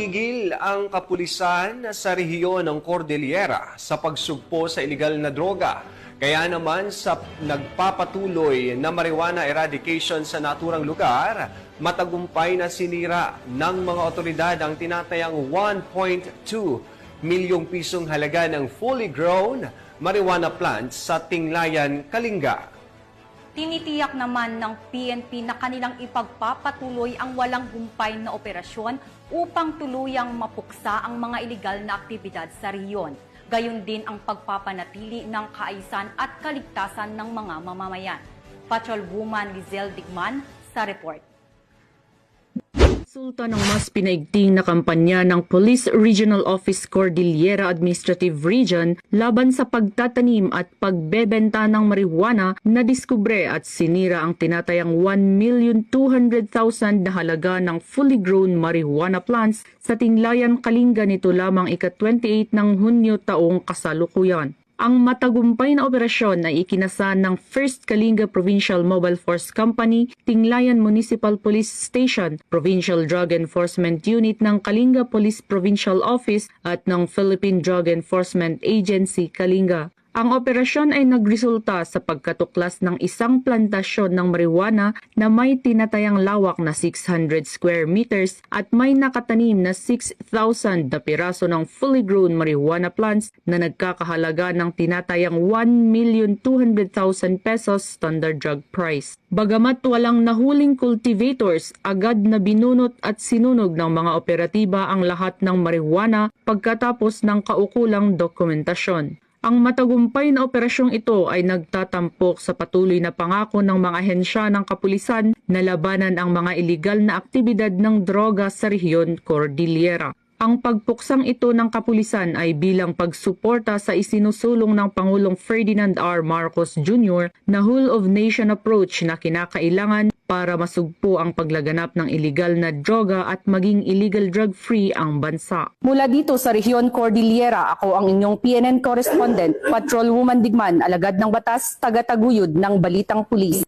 Tigil ang kapulisan sa rehiyon ng Cordillera sa pagsugpo sa iligal na droga. Kaya naman sa nagpapatuloy na marijuana eradication sa naturang lugar, matagumpay na sinira ng mga otoridad ang tinatayang 1.2 milyong pisong halaga ng fully grown marijuana plants sa Tinglayan, Kalinga. Tinitiyak naman ng PNP na kanilang ipagpapatuloy ang walang humpay na operasyon upang tuluyang mapuksa ang mga iligal na aktibidad sa rehiyon. Gayon din ang pagpapanatili ng kaayusan at kaligtasan ng mga mamamayan. Patrolwoman Lizelle Digman sa report. Resulta ng mas pinaigting na kampanya ng Police Regional Office Cordillera Administrative Region laban sa pagtatanim at pagbebenta ng marijuana na diskubre at sinira ang tinatayang 1,200,000 na halaga ng fully grown marijuana plants sa Tinglayan, Kalinga nito lamang ika-28 ng Hunyo taong kasalukuyan. Ang matagumpay na operasyon ay ikinasa ng 1st Kalinga Provincial Mobile Force Company, Tinglayan Municipal Police Station, Provincial Drug Enforcement Unit ng Kalinga Police Provincial Office at ng Philippine Drug Enforcement Agency, Kalinga. Ang operasyon ay nagresulta sa pagkatuklas ng isang plantasyon ng marijuana na may tinatayang lawak na 600 square meters at may nakatanim na 6,000 na piraso ng fully grown marijuana plants na nagkakahalaga ng tinatayang 1,200,000 pesos standard drug price. Bagamat walang nahuling cultivators, agad na binunot at sinunog ng mga operatiba ang lahat ng marijuana pagkatapos ng kaukulang dokumentasyon. Ang matagumpay na operasyong ito ay nagtatampok sa patuloy na pangako ng mga ahensya ng kapulisan na labanan ang mga iligal na aktibidad ng droga sa rehiyon Cordillera. Ang pagpuksang ito ng kapulisan ay bilang pagsuporta sa isinusulong ng Pangulong Ferdinand R. Marcos Jr. na whole-of-nation approach na kinakailangan para masugpo ang paglaganap ng iligal na droga at maging illegal drug-free ang bansa. Mula dito sa rehiyon Cordillera, ako ang inyong PNN correspondent, Patrolwoman Digman, alagad ng batas, taga-taguyod ng Balitang Pulis.